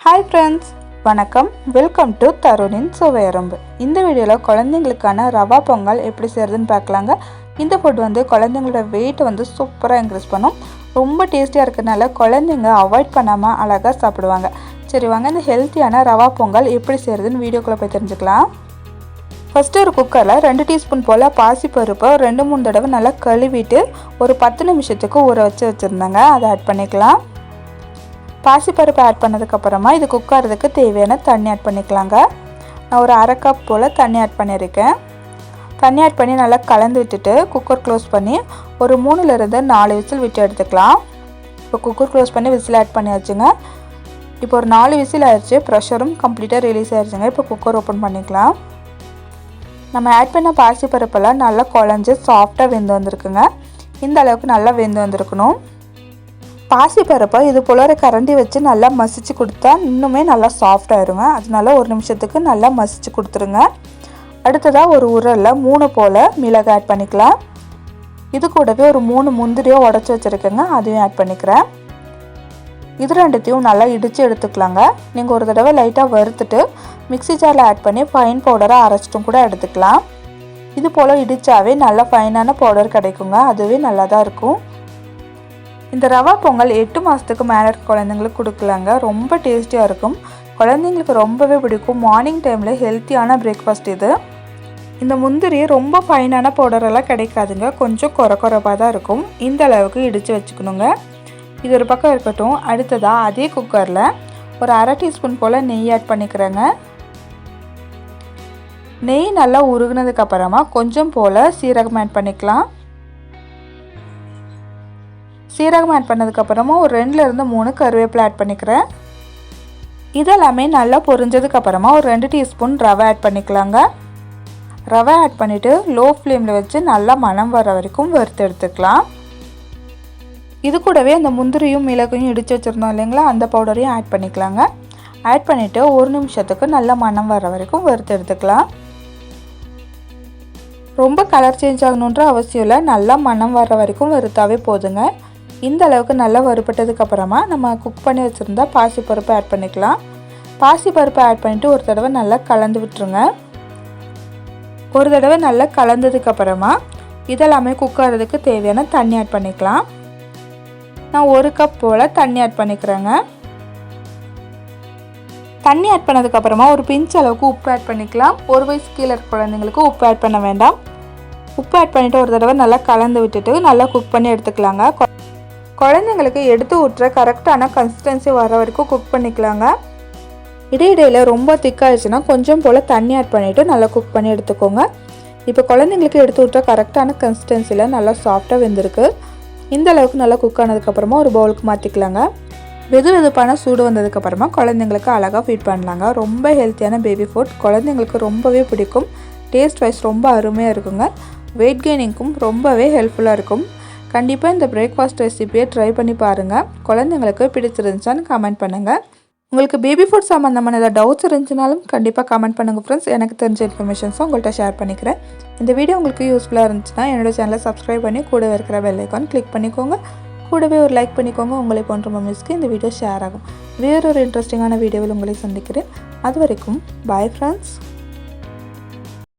Hi friends, வணக்கம். Welcome to தருணின் சுவை அரும்பு. இந்த வீடியோவில் குழந்தைங்களுக்கான ரவா பொங்கல் எப்படி செய்கிறதுன்னு பார்க்கலாங்க. இந்த ஃபுட் குழந்தைங்களோட வெயிட்டை சூப்பராக இன்க்ரீஸ் பண்ணும். ரொம்ப டேஸ்டியாக இருக்கிறதுனால குழந்தைங்க அவாய்ட் பண்ணாமல் அழகாக சாப்பிடுவாங்க. சரி வாங்க, இந்த ஹெல்த்தியான ரவா பொங்கல் எப்படி செய்கிறதுன்னு வீடியோக்குள்ளே போய் தெரிஞ்சுக்கலாம். ஃபஸ்ட்டு ஒரு குக்கரில் 2 டீஸ்பூன் போல் பாசிப்பருப்பை 2-3 தடவை நல்லா கழுவிட்டு ஒரு 10 நிமிஷத்துக்கு ஊற வச்சுருந்தாங்க. அதை ஆட் பண்ணிக்கலாம். பாசிப்பருப்பு ஆட் பண்ணதுக்கப்புறமா இது குக் ஆகிறதுக்கு தேவையான தண்ணி ஆட் பண்ணிக்கலாங்க. நான் ஒரு அரை கப் போல் தண்ணி ஆட் பண்ணியிருக்கேன். தண்ணி ஆட் பண்ணி நல்லா கலந்து விட்டுட்டு குக்கர் க்ளோஸ் பண்ணி ஒரு 3-4 விசில் விட்டு எடுத்துக்கலாம். இப்போ குக்கர் க்ளோஸ் பண்ணி விசில் ஆட் பண்ணியாச்சுங்க. இப்போ ஒரு 4 விசில் ஆயிடுச்சு. ப்ரெஷரும் கம்ப்ளீட்டாக ரிலீஸ் ஆயிடுச்சுங்க. இப்போ குக்கர் ஓப்பன் பண்ணிக்கலாம். நம்ம ஆட் பண்ண பாசிப்பருப்பெல்லாம் நல்லா குழஞ்சி சாஃப்டாக வெந்து வந்திருக்குங்க. இந்த அளவுக்கு நல்லா வெந்து வந்திருக்கணும். பாசிப்பருப்பை இது போல் ஒரு கரண்டி வச்சு நல்லா மசிச்சு கொடுத்தா இன்னுமே நல்லா சாஃப்டாகிருங்க. அதனால ஒரு நிமிஷத்துக்கு நல்லா மசிச்சு கொடுத்துருங்க. அடுத்ததாக ஒரு உரலில் 3 போல் மிளகு ஆட் பண்ணிக்கலாம். இது கூடவே ஒரு 3 முந்திரியை உடச்சி வச்சுருக்கேங்க, அதையும் ஆட் பண்ணிக்கிறேன். இது ரெண்டுத்தையும் நல்லா இடித்து எடுத்துக்கலாங்க. நீங்கள் ஒரு தடவை லைட்டாக வறுத்துட்டு மிக்ஸி ஜாரில் ஆட் பண்ணி ஃபைன் பவுடராக அரைச்சிட்டும் கூட எடுத்துக்கலாம். இது போல் இடித்தாவே நல்லா ஃபைனான பவுடர் கிடைக்குங்க. அதுவே நல்லா தான் இருக்கும். இந்த ரவா பொங்கல் 8 மாதத்துக்கு மேலே இருக்க குழந்தைங்களுக்கு கொடுக்கலாங்க. ரொம்ப டேஸ்டியாக இருக்கும். குழந்தைங்களுக்கு ரொம்பவே பிடிக்கும். மார்னிங் டைமில் ஹெல்த்தியான பிரேக்ஃபாஸ்ட் இது. இந்த முந்திரி ரொம்ப ஃபைனான பவுடரெல்லாம் கிடைக்காதுங்க. கொஞ்சம் குறப்பாக தான் இருக்கும். இந்த அளவுக்கு இடித்து வச்சுக்கணுங்க. இது ஒரு பக்கம் இருக்கட்டும். அடுத்ததாக அதே குக்கரில் ஒரு அரை டீஸ்பூன் போல் நெய் ஆட் பண்ணிக்கிறேங்க. நெய் நல்லா உருகுனதுக்கப்புறமா கொஞ்சம் போல் சீரகம் ஆட் பண்ணிக்கலாம். சீரகம் ஆட் பண்ணதுக்கப்புறமா ஒரு 2-3 கருவேப்பிலை ஆட் பண்ணிக்கிறேன். இதெல்லாமே நல்லா பொரிஞ்சதுக்கப்புறமா ஒரு 2 டீஸ்பூன் ரவை ஆட் பண்ணிக்கலாங்க. ரவை ஆட் பண்ணிவிட்டு லோ ஃப்ளேமில் வச்சு நல்லா மணம் வர வரைக்கும் வறுத்து எடுத்துக்கலாம். இது கூடவே அந்த முந்திரியும் மிளகையும் இடித்து வச்சுருந்தோம் இல்லைங்களா, அந்த பவுடரையும் ஆட் பண்ணிக்கலாங்க. ஆட் பண்ணிவிட்டு 1 நிமிஷத்துக்கு நல்லா மணம் வர வரைக்கும் வறுத்து எடுத்துக்கலாம். ரொம்ப கலர் சேஞ்ச் ஆகணுன்ற அவசியம் இல்லை. நல்லா மணம் வர வரைக்கும் வறுத்தாவே போதுங்க. இந்த அளவுக்கு நல்லா வறுபட்டதுக்கப்புறமா நம்ம குக் பண்ணி வச்சுருந்தா பாசிப்பருப்பு ஆட் பண்ணிக்கலாம். பாசிப்பருப்பை ஆட் பண்ணிவிட்டு ஒரு தடவை நல்லா கலந்து விட்டுருங்க. ஒரு தடவை நல்லா கலந்ததுக்கப்புறமா இதெல்லாமே குக் ஆகிறதுக்கு தேவையான தண்ணி ஆட் பண்ணிக்கலாம். நான் 1 கப் போல் தண்ணி ஆட் பண்ணிக்கிறேங்க. தண்ணி ஆட் பண்ணதுக்கப்புறமா ஒரு பிஞ்ச் அளவுக்கு உப்பு ஆட் பண்ணிக்கலாம். 1 வயசு கீழே இருக்க குழந்தைங்களுக்கு உப்பு ஆட் பண்ண வேண்டாம். உப்பு ஆட் பண்ணிவிட்டு ஒரு தடவை நல்லா கலந்து விட்டுட்டு நல்லா குக் பண்ணி எடுத்துக்கலாங்க. குழந்தைங்களுக்கு எடுத்து ஊற்றுற கரெக்டான கன்சிஸ்டன்சி வர வரைக்கும் குக் பண்ணிக்கலாங்க. இடையிடையில் ரொம்ப திக்காகிடுச்சுன்னா கொஞ்சம் போல் தண்ணி ஆட் பண்ணிவிட்டு நல்லா குக் பண்ணி எடுத்துக்கோங்க. இப்போ குழந்தைங்களுக்கு எடுத்து ஊற்றுற கரெக்டான கன்சிஸ்டன்சியில் நல்லா சாஃப்டாக வெந்திருக்கு. இந்த அளவுக்கு நல்லா குக் ஆனதுக்கப்புறமா ஒரு பவுலுக்கு மாற்றிக்கலாங்க. வெதுவெதுப்பான சூடு வந்ததுக்கப்புறமா குழந்தைங்களுக்கு அழகாக ஃபீட் பண்ணலாங்க. ரொம்ப ஹெல்த்தியான பேபி ஃபுட். குழந்தைங்களுக்கு ரொம்பவே பிடிக்கும். டேஸ்ட் வைஸ் ரொம்ப அருமையாக இருக்குங்க. வெயிட் கெய்னிங்க்கும் ரொம்பவே ஹெல்ப்ஃபுல்லாக இருக்கும். கண்டிப்பாக இந்த பிரேக்ஃபாஸ்ட் ரெசிபியை ட்ரை பண்ணி பாருங்கள். குழந்தைங்களுக்கு பிடிச்சிருந்துச்சான்னு கமெண்ட் பண்ணுங்கள். உங்களுக்கு பேபி ஃபுட் சம்மந்தமான ஏதாவது டவுட்ஸ் இருந்துச்சுனாலும் கண்டிப்பாக கமெண்ட் பண்ணுங்கள் ஃப்ரெண்ட்ஸ். எனக்கு தெரிஞ்ச இன்ஃபர்மேஷன்ஸும் உங்கள்கிட்ட ஷேர் பண்ணிக்கிறேன். இந்த வீடியோ உங்களுக்கு யூஸ்ஃபுல்லாக இருந்துச்சுன்னா என்னோடய சேனலை சப்ஸ்கிரைப் பண்ணி கூடவே இருக்கிற பெல் ஐக்கான் கிளிக் பண்ணிக்கோங்க. கூடவே ஒரு லைக் பண்ணிக்கோங்க. உங்களை போன்ற மம்மிஸ்க்கு இந்த வீடியோ ஷேர் ஆகும். வேறொரு இன்ட்ரெஸ்டிங்கான வீடியோவில் உங்களை சந்திக்கிறேன். அது வரைக்கும் பாய் ஃப்ரெண்ட்ஸ்.